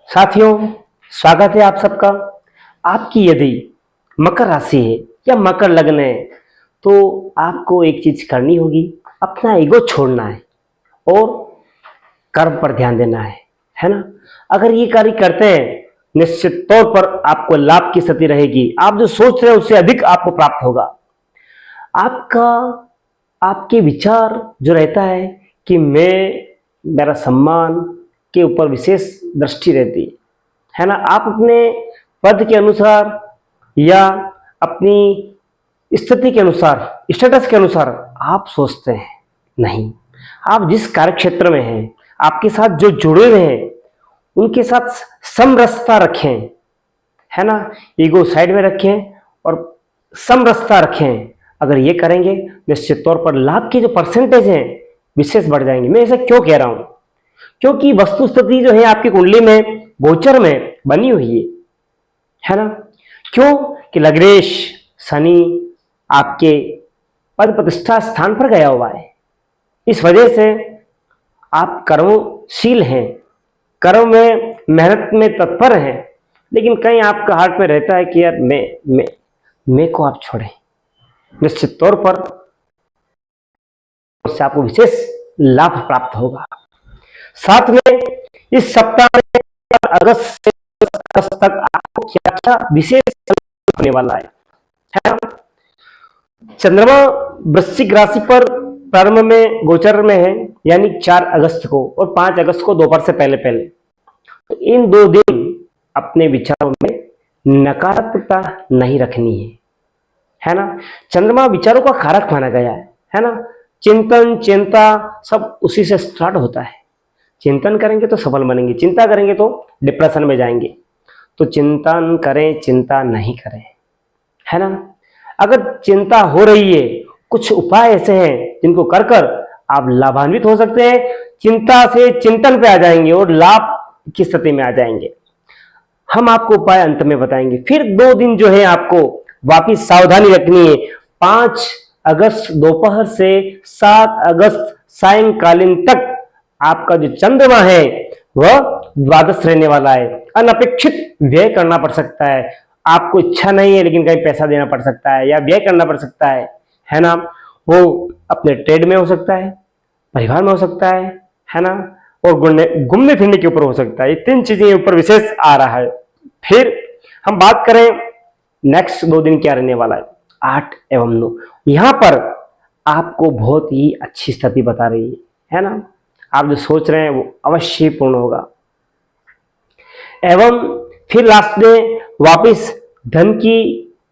साथियों, स्वागत है आप सबका। आपकी यदि मकर राशि है या मकर लग्न है तो आपको एक चीज करनी होगी, अपना ईगो छोड़ना है और कर्म पर ध्यान देना है ना। अगर ये कार्य करते हैं निश्चित तौर पर आपको लाभ की स्थिति रहेगी। आप जो सोच रहे हैं उससे अधिक आपको प्राप्त होगा। आपका आपके विचार जो रहता है कि मेरा सम्मान के ऊपर विशेष दृष्टि रहती है ना। आप अपने पद के अनुसार या अपनी स्थिति के अनुसार, स्टेटस के अनुसार आप सोचते हैं नहीं। आप जिस कार्य क्षेत्र में हैं, आपके साथ जो जुड़े हुए हैं उनके साथ समरसता रखें, है ना। ईगो साइड में रखें और समरसता रखें। अगर ये करेंगे निश्चित तौर पर लाभ के जो परसेंटेज हैं विशेष बढ़ जाएंगे। मैं ऐसा क्यों कह रहा हूं? क्योंकि वस्तु स्थिति जो है आपकी कुंडली में गोचर में बनी हुई है ना। क्यों कि लग्नेश शनि आपके पद प्रतिष्ठा स्थान पर गया हुआ है। इस वजह से आप कर्मशील हैं, कर्म में मेहनत में तत्पर हैं, लेकिन कहीं आपका हार्ट में रहता है कि यार मैं को आप छोड़ें। निश्चित तौर पर उससे आपको विशेष लाभ प्राप्त होगा। साथ में इस सप्ताह में अगस्त से अगस्त तक आपको क्या क्या विशेष होने वाला है ना। चंद्रमा वृश्चिक राशि पर प्रारंभ में गोचर में है, यानी 4 अगस्त को और 5 अगस्त को दोपहर से पहले पहले। तो इन 2 दिन अपने विचारों में नकारात्मकता नहीं रखनी है ना। चंद्रमा विचारों का कारक माना गया है ना। चिंतन चिंता सब उसी से स्टार्ट होता है। चिंतन करेंगे तो सफल बनेंगे, चिंता करेंगे तो डिप्रेशन में जाएंगे। तो चिंतन करें, चिंता नहीं करें, है ना। अगर चिंता हो रही है, कुछ उपाय ऐसे हैं जिनको कर कर आप लाभान्वित हो सकते हैं। चिंता से चिंतन पे आ जाएंगे और लाभ की स्थिति में आ जाएंगे। हम आपको उपाय अंत में बताएंगे। फिर 2 दिन जो है आपको वापिस सावधानी रखनी है। 5 अगस्त दोपहर से 7 अगस्त सायंकालीन तक आपका जो चंद्रमा है वह द्वादश रहने वाला है। अनपेक्षित व्यय करना पड़ सकता है। आपको इच्छा नहीं है लेकिन कहीं पैसा देना पड़ सकता है या व्यय करना पड़ सकता है ना। वो अपने ट्रेड में हो सकता है, परिवार में हो सकता है ना, और घूमने फिरने के ऊपर हो सकता है। ये 3 चीजें ऊपर विशेष आ रहा है। फिर हम बात करें नेक्स्ट 2 दिन क्या रहने वाला है, 8 एवं 9। यहां पर आपको बहुत ही अच्छी स्थिति बता रही है ना। आप जो सोच रहे हैं वो अवश्य पूर्ण होगा। एवं फिर लास्ट में वापिस धन की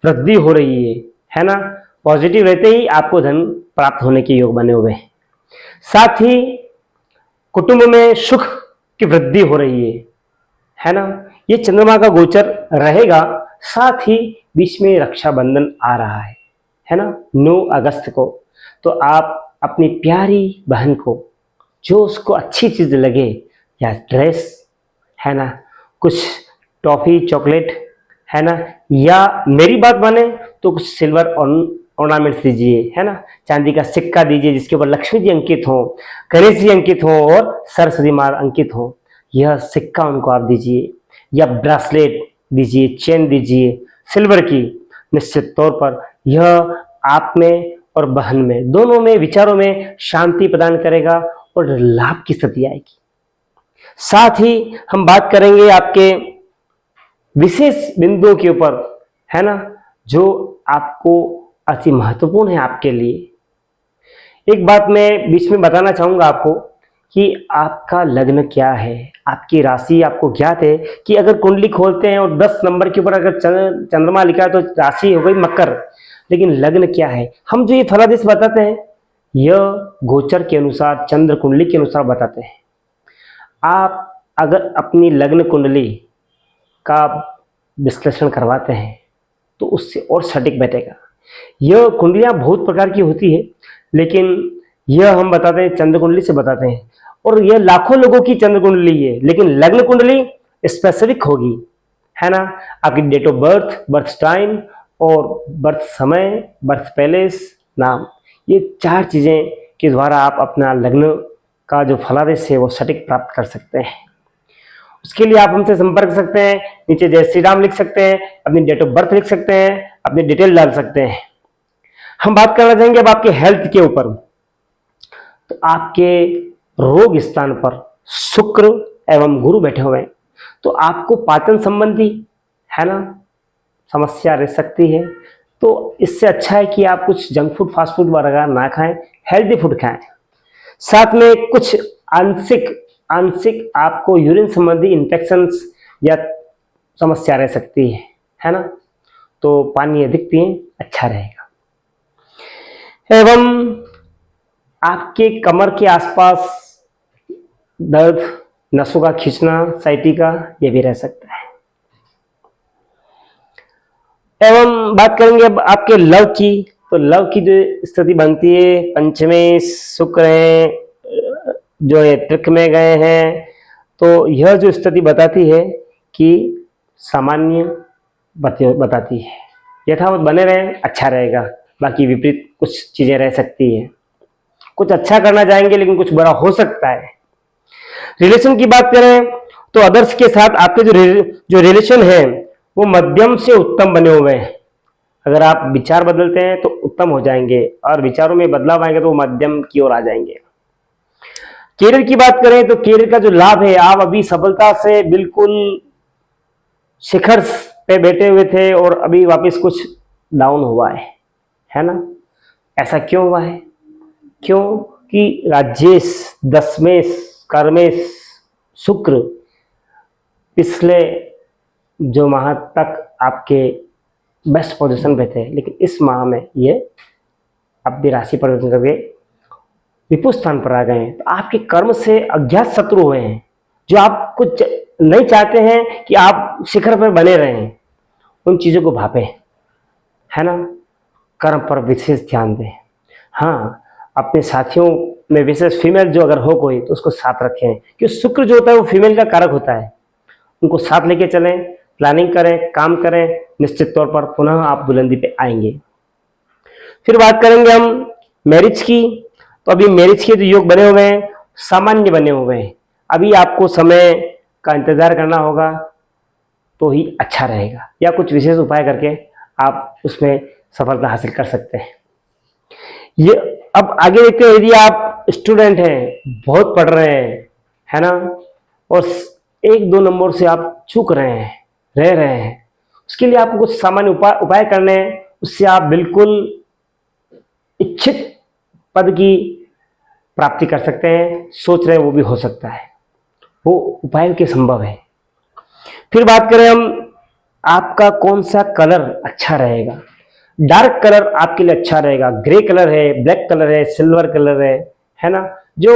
वृद्धि हो रही है ना। पॉजिटिव रहते ही आपको धन प्राप्त होने के योग बने हुए हैं। साथ ही कुटुंब में सुख की वृद्धि हो रही है ना। ये चंद्रमा का गोचर रहेगा। साथ ही बीच में रक्षाबंधन आ रहा है ना, 9 अगस्त को। तो आप अपनी प्यारी बहन को जो उसको अच्छी चीज लगे, या ड्रेस है ना, कुछ टॉफी चॉकलेट है ना, या मेरी बात माने तो कुछ सिल्वर ऑर्नामेंट्स दीजिए, है ना। चांदी का सिक्का दीजिए जिसके ऊपर लक्ष्मी जी अंकित हो, गणेश जी अंकित हो और सरस्वती माँ अंकित हो। यह सिक्का उनको आप दीजिए, या ब्रेसलेट दीजिए, चेन दीजिए सिल्वर की। निश्चित तौर पर यह आप में और बहन में दोनों में विचारों में शांति प्रदान करेगा और लाभ की स्थिति आएगी। साथ ही हम बात करेंगे आपके विशेष बिंदुओं के ऊपर, है ना, जो आपको अति महत्वपूर्ण है आपके लिए। एक बात मैं बीच में बताना चाहूंगा आपको कि आपका लग्न क्या है। आपकी राशि आपको ज्ञात है कि अगर कुंडली खोलते हैं और 10 नंबर के ऊपर अगर चंद्रमा लिखा है तो राशि हो गई मकर, लेकिन लग्न क्या है। हम जो ये फलादेश बताते हैं यह गोचर के अनुसार, चंद्र कुंडली के अनुसार बताते हैं। आप अगर अपनी लग्न कुंडली का विश्लेषण करवाते हैं तो उससे और सटीक बैठेगा। यह कुंडलियां बहुत प्रकार की होती है, लेकिन यह हम बताते हैं चंद्र कुंडली से बताते हैं। और यह लाखों लोगों की चंद्र कुंडली है, लेकिन लग्न कुंडली स्पेसिफिक होगी, है ना। आपकी date of birth, birth time और बर्थ समय, बर्थ पैलेस, नाम, ये 4 चीजें के द्वारा आप अपना लग्न का जो फलादेश है वो सटीक प्राप्त कर सकते हैं। उसके लिए आप हमसे संपर्क कर सकते हैं। नीचे जय श्री राम लिख सकते हैं, अपनी डेट ऑफ बर्थ लिख सकते हैं, अपनी डिटेल डाल सकते हैं। हम बात करना चाहेंगे अब आपके हेल्थ के ऊपर। तो आपके रोग स्थान पर शुक्र एवं गुरु बैठे हुए हैं, तो आपको पाचन संबंधी है ना समस्या रह सकती है। तो इससे अच्छा है कि आप कुछ जंक फूड, फास्ट फूड वगैरह ना खाएं, हेल्दी फूड खाएं। साथ में कुछ आंशिक आपको यूरिन संबंधी इंफेक्शंस या समस्या रह सकती है ना। तो पानी अधिक पिएं, अच्छा रहेगा। एवं आपके कमर के आसपास दर्द, नसों का खींचना, साइटिका, ये भी रह सकता है। एवं बात करेंगे अब आपके लव की। तो लव की जो स्थिति बनती है, पंचमे शुक्र है जो है त्रिक में गए हैं, तो यह जो स्थिति बताती है कि सामान्य बताती है। यथावत बने रहें, अच्छा रहेगा। बाकी विपरीत कुछ चीजें रह सकती है। कुछ अच्छा करना चाहेंगे लेकिन कुछ बुरा हो सकता है। रिलेशन की बात करें तो अदर्स के साथ आपके जो रिलेशन है वो मध्यम से उत्तम बने हुए हैं। अगर आप विचार बदलते हैं तो उत्तम हो जाएंगे, और विचारों में बदलाव आएंगे तो वो मध्यम की ओर आ जाएंगे। कैरियर की बात करें तो कैरियर का जो लाभ है, आप अभी सफलता से बिल्कुल शिखर पे बैठे हुए थे और अभी वापस कुछ डाउन हुआ है ना। ऐसा क्यों हुआ है? क्योंकि राजेश, दशमेश, कर्मेश शुक्र पिछले जो माह तक आपके बेस्ट पोजीशन पे थे, लेकिन इस माह में ये अपनी राशि परिवर्तन करके विपुल स्थान पर आ गए हैं। तो आपके कर्म से अज्ञात शत्रु हुए हैं, जो आप कुछ नहीं चाहते हैं कि आप शिखर पर बने रहें। उन चीजों को भापें, है ना। कर्म पर विशेष ध्यान दें। हाँ, अपने साथियों में विशेष फीमेल जो अगर हो कोई, तो उसको साथ रखें, क्योंकि शुक्र जो होता है वो फीमेल का कारक होता है। उनको साथ लेके चलें, प्लानिंग करें, काम करें, निश्चित तौर पर पुनः आप बुलंदी पे आएंगे। फिर बात करेंगे हम मैरिज की। तो अभी मैरिज के जो योग बने हुए हैं सामान्य बने हुए हैं। अभी आपको समय का इंतजार करना होगा तो ही अच्छा रहेगा, या कुछ विशेष उपाय करके आप उसमें सफलता हासिल कर सकते हैं। ये अब आगे देखते हैं। यदि आप स्टूडेंट हैं, बहुत पढ़ रहे हैं, है ना, और 1-2 नंबर से आप चूक रहे हैं, रह रहे हैं, उसके लिए आपको कुछ सामान्य उपाय करने हैं। उससे आप बिल्कुल इच्छित पद की प्राप्ति कर सकते हैं। सोच रहे हैं वो भी हो सकता है, वो उपाय के संभव है। फिर बात करें हम, आपका कौन सा कलर अच्छा रहेगा। डार्क कलर आपके लिए अच्छा रहेगा। ग्रे कलर है, ब्लैक कलर है, सिल्वर कलर है ना। जो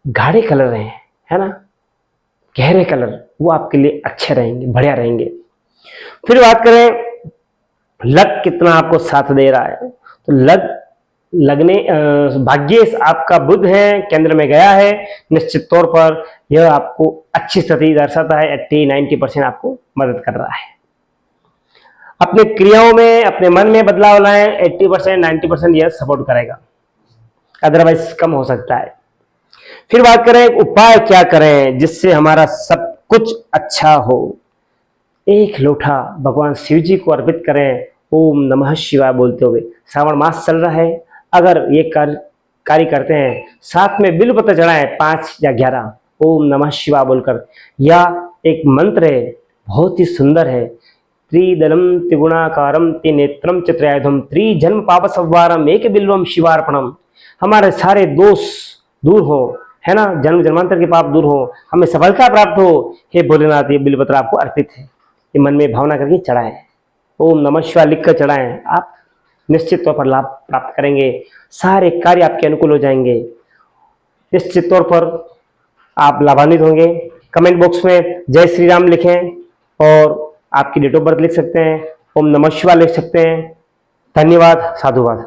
गाढ़े कलर है ना, गहरे कलर, वो आपके लिए अच्छे रहेंगे, बढ़िया रहेंगे। फिर बात करें लक कितना आपको साथ दे रहा है। तो भाग्येश आपका बुध है, केंद्र में गया है। निश्चित तौर पर यह आपको अच्छी स्थिति दर्शाता है। 80-90% आपको मदद कर रहा है। अपने क्रियाओं में, अपने मन में बदलाव लाएं। 80%-90% यह सपोर्ट करेगा, अदरवाइज कम हो सकता है। फिर बात करें उपाय क्या करें जिससे हमारा सब कुछ अच्छा हो। 1 लोटा भगवान शिव जी को अर्पित करें, ओम नमः शिवाय बोलते हुए। श्रावण मास चल रहा है, अगर ये कार्य करते हैं, साथ में बिल्वपत्र चढ़ाएं 5 या 11 ओम नमः शिवाय बोलकर। या एक मंत्र है, बहुत ही सुंदर है। त्रिदलम त्रिगुणाकारम त्रिनेत्रम चतुरायुधम त्रिजन्म पाप संवारम एक बिल्वम शिवार्पणम। हमारे सारे दोष दूर हो, है ना, जन्म जन्मांतर के पाप दूर हो, हमें सफलता प्राप्त हो। हे भोलेनाथ, ये बिल्वपत्र आपको अर्पित है। ये मन में भावना करके चढ़ाएं, ओम नमः शिवाय लिखकर चढ़ाएं। आप निश्चित तौर पर लाभ प्राप्त करेंगे। सारे कार्य आपके अनुकूल हो जाएंगे। निश्चित तौर पर आप लाभान्वित होंगे। कमेंट बॉक्स में जय श्री राम लिखें और आपकी डेट ऑफ बर्थ लिख सकते हैं, ओम नमः शिवाय लिख सकते हैं। धन्यवाद, साधुवाद।